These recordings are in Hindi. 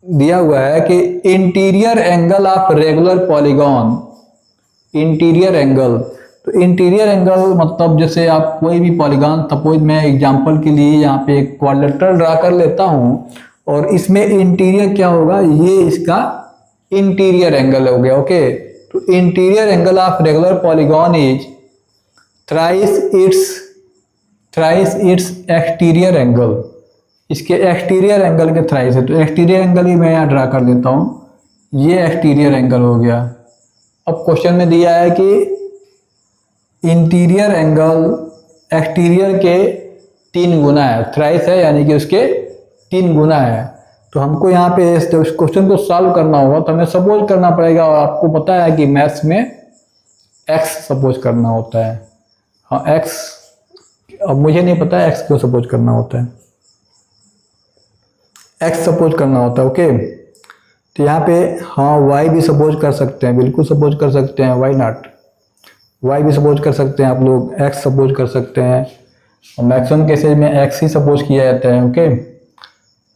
दिया हुआ है कि interior angle of regular polygon, interior angle. तो इंटीरियर एंगल मतलब जैसे आप कोई भी पॉलीगॉन, सपोज मैं एग्जांपल के लिए यहाँ पे एक क्वाड्रिलेटरल ड्रा कर लेता हूँ और इसमें इंटीरियर क्या होगा, ये इसका इंटीरियर एंगल हो गया। ओके, तो interior angle of regular polygon is thrice it's exterior angle, इसके एक्सटीरियर एंगल के थ्राइस है। तो एक्सटीरियर एंगल ही मैं यहाँ ड्रा कर लेता हूँ, ये एक्सटीरियर एंगल हो गया। अब क्वेश्चन में दिया है कि इंटीरियर एंगल एक्सटीरियर के 3 गुना है, थ्राइस है यानी कि उसके 3 गुना है। तो हमको यहाँ पे इस क्वेश्चन को सॉल्व करना होगा तो हमें सपोज करना पड़ेगा, और आपको पता है कि मैथ्स में एक्स सपोज करना होता है। हाँ एक्स, अब मुझे नहीं पता एक्स क्यों सपोज करना होता है, एक्स सपोज करना होता है। ओके, तो यहाँ पे हाँ वाई भी सपोज कर सकते हैं, बिल्कुल सपोज कर सकते हैं, वाई नॉट, वाई भी सपोज कर सकते हैं आप लोग, एक्स सपोज कर सकते हैं, और मैक्सिमम केसेज में एक्स ही सपोज किया जाता है। ओके,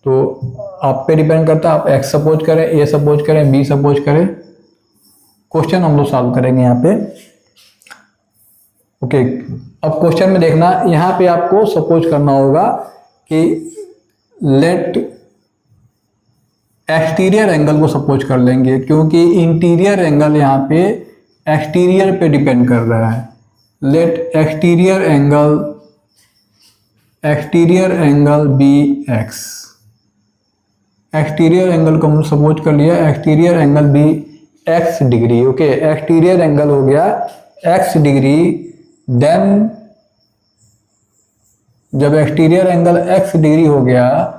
तो आप पे डिपेंड करता है, आप एक्स सपोज करें, ए सपोज करें, बी सपोज करें, क्वेश्चन हम लोग सॉल्व करेंगे यहाँ पे। ओके, अब क्वेश्चन में देखना, यहाँ पे आपको सपोज करना होगा कि लेट एक्सटीरियर एंगल को सपोज कर लेंगे, क्योंकि इंटीरियर एंगल यहाँ पे एक्सटीरियर पे डिपेंड कर रहा है। Let exterior angle be x, exterior angle को हम सपोज कर लिया, exterior angle be x degree. Okay, exterior angle हो गया एक्स डिग्री, देन जब एक्सटीरियर एंगल एक्स डिग्री हो गया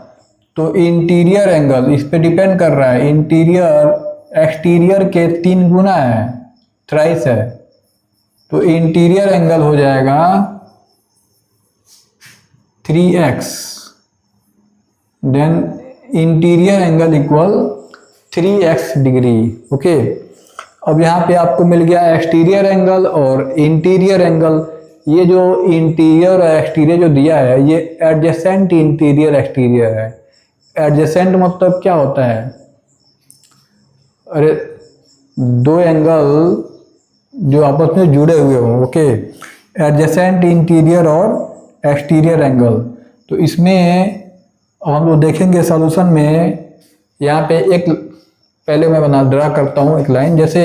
तो इंटीरियर एंगल इस पे डिपेंड कर रहा है, इंटीरियर एक्सटीरियर के 3 गुना है, थ्राइस है, तो इंटीरियर एंगल हो जाएगा 3x, then interior angle equal 3x degree. Okay, अब यहाँ पे आपको मिल गया एक्सटीरियर एंगल और इंटीरियर एंगल। ये जो इंटीरियर और एक्सटीरियर जो दिया है ये एडजेसेंट इंटीरियर एक्सटीरियर है। एडजेसेंट मतलब क्या होता है, अरे 2 एंगल जो आपस में जुड़े हुए हों। ओके, एडजेसेंट इंटीरियर और एक्सटीरियर एंगल। तो इसमें हम लोग देखेंगे सॉल्यूशन में, यहाँ पे एक पहले मैं ड्रा करता हूँ एक लाइन, जैसे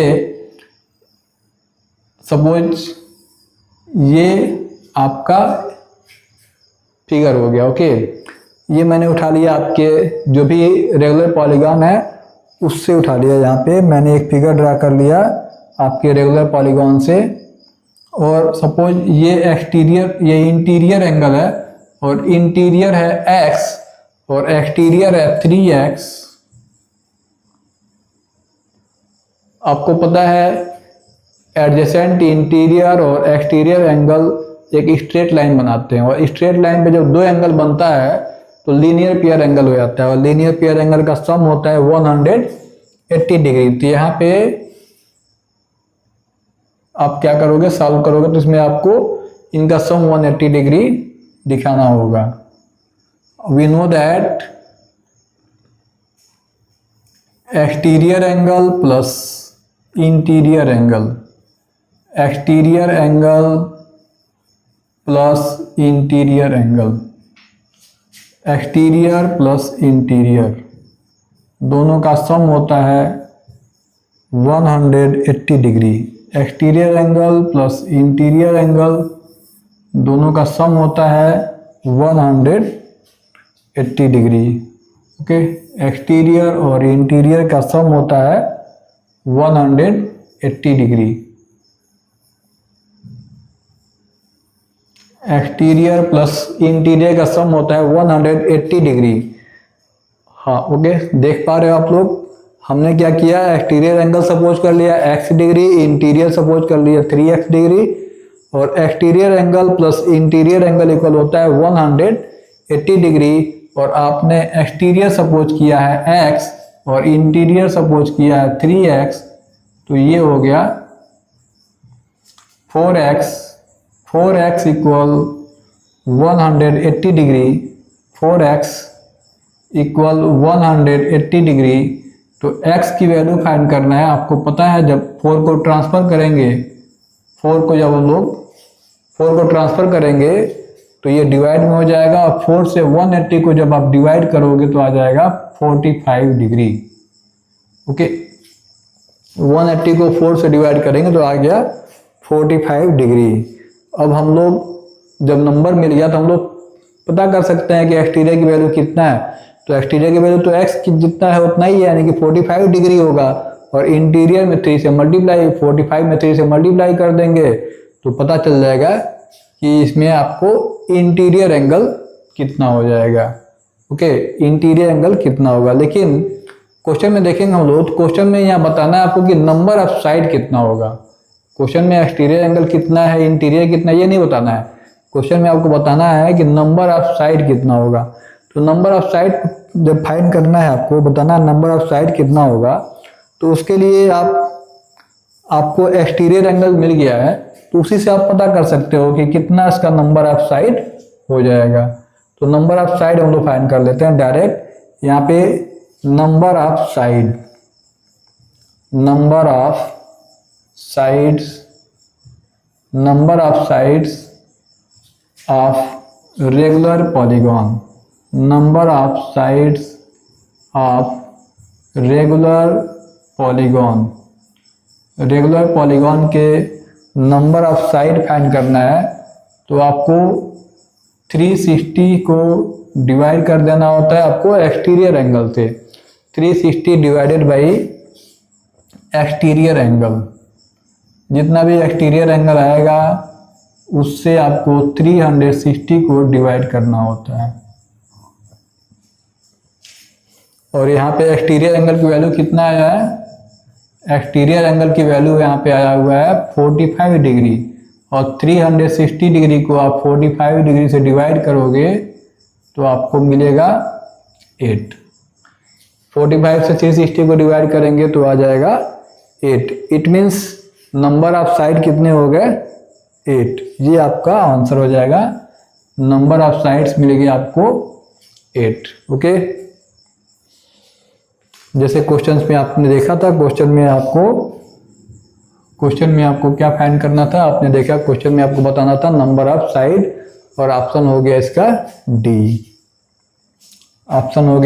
सपोज ये आपका फिगर हो गया। ओके, ये मैंने उठा लिया आपके जो भी रेगुलर पॉलीगॉन है उससे उठा लिया, यहाँ पे मैंने एक फिगर ड्रा कर लिया आपके रेगुलर पॉलीगॉन से, और सपोज ये एक्सटीरियर, ये इंटीरियर एंगल है और इंटीरियर है x और एक्सटीरियर है 3x। आपको पता है एडजेसेंट इंटीरियर और एक्सटीरियर एंगल एक स्ट्रेट लाइन बनाते हैं, और स्ट्रेट लाइन पे जब 2 एंगल बनता है तो लीनियर पेयर एंगल हो जाता है, और लीनियर पेयर एंगल का सम होता है 180 डिग्री। तो यहाँ पे आप क्या करोगे, सॉल्व करोगे तो इसमें आपको इनका सम 180 डिग्री दिखाना होगा। We know that exterior angle plus interior angle, exterior angle plus interior angle, exterior plus interior, दोनों का सम होता है 180 degree. Exterior angle plus interior angle दोनों का सम होता है 180 डिग्री। ओके, एक्सटीरियर और इंटीरियर का सम होता है 180 डिग्री। एक्सटीरियर प्लस इंटीरियर का सम होता है 180 डिग्री। हाँ ओके, देख पा रहे हो आप लोग, हमने क्या किया, एक्सटीरियर एंगल सपोज कर लिया x डिग्री, इंटीरियर सपोज कर लिया 3x डिग्री, और exterior angle plus interior angle equal होता है 180 डिग्री, और आपने एक्सटीरियर सपोज किया है x और इंटीरियर सपोज किया है 3x, तो ये हो गया 4x equal 180 degree, 4x equal 180 degree. तो x की वैल्यू फाइंड करना है। आपको पता है जब 4 को ट्रांसफ़र करेंगे, 4 को जब हम लोग 4 को ट्रांसफ़र करेंगे तो ये डिवाइड में हो जाएगा, और 4 से 180 को जब आप डिवाइड करोगे तो आ जाएगा 45 डिग्री। ओके, 180 को 4 से डिवाइड करेंगे तो आ गया 45 डिग्री। अब हम लोग जब नंबर मिल गया तो हम लोग पता कर सकते हैं कि एक्सटीरियर की वैल्यू कितना है। तो एक्सटीरियर की वैल्यू तो x जितना है उतना ही है, यानी कि 45 डिग्री होगा, और इंटीरियर में 3 से मल्टीप्लाई, 45 में 3 से मल्टीप्लाई कर देंगे तो पता चल जाएगा कि इसमें आपको इंटीरियर एंगल कितना हो जाएगा। ओके, इंटीरियर एंगल कितना होगा। लेकिन क्वेश्चन में देखेंगे हम लोग, क्वेश्चन में यहाँ बताना है आपको कि नंबर ऑफ साइड कितना होगा। क्वेश्चन में एक्सटीरियर एंगल कितना है, इंटीरियर कितना, ये नहीं बताना है। क्वेश्चन में आपको बताना है कि नंबर ऑफ साइड कितना होगा। तो नंबर ऑफ साइड जब फाइंड करना है, आपको बताना है नंबर ऑफ साइड कितना होगा, तो उसके लिए आपको एक्सटीरियर एंगल मिल गया है, तो उसी से आप पता कर सकते हो कि कितना इसका नंबर ऑफ साइड हो जाएगा। तो नंबर ऑफ साइड हम लोग फाइंड कर लेते हैं डायरेक्ट। यहाँ पे number of side, number of sides, number of sides of regular polygon, number of sides of regular polygon. Regular polygon के नंबर ऑफ साइड फाइंड करना है, तो आपको 360 को डिवाइड कर देना होता है आपको एक्सटीरियर एंगल से। 360 डिवाइडेड बाई एक्सटीरियर एंगल, जितना भी एक्सटीरियर एंगल आएगा उससे आपको 360 को डिवाइड करना होता है। और यहाँ पे एक्सटीरियर एंगल की वैल्यू कितना आया है, एक्सटीरियर एंगल की वैल्यू यहाँ पे आया हुआ है 45 डिग्री, और 360 डिग्री को आप 45 डिग्री से डिवाइड करोगे तो आपको मिलेगा 8। 45 से 360 को डिवाइड करेंगे तो आ जाएगा 8। It means number of side कितने हो गए, 8। ये आपका आंसर हो जाएगा। नंबर ऑफ साइड्स मिलेगी आपको 8। ओके, जैसे क्वेश्चंस में आपने देखा था, क्वेश्चन में आपको क्या फाइंड करना था, आपने देखा क्वेश्चन में आपको बताना था नंबर ऑफ साइड, और ऑप्शन हो गया इसका डी। ऑप्शन हो गया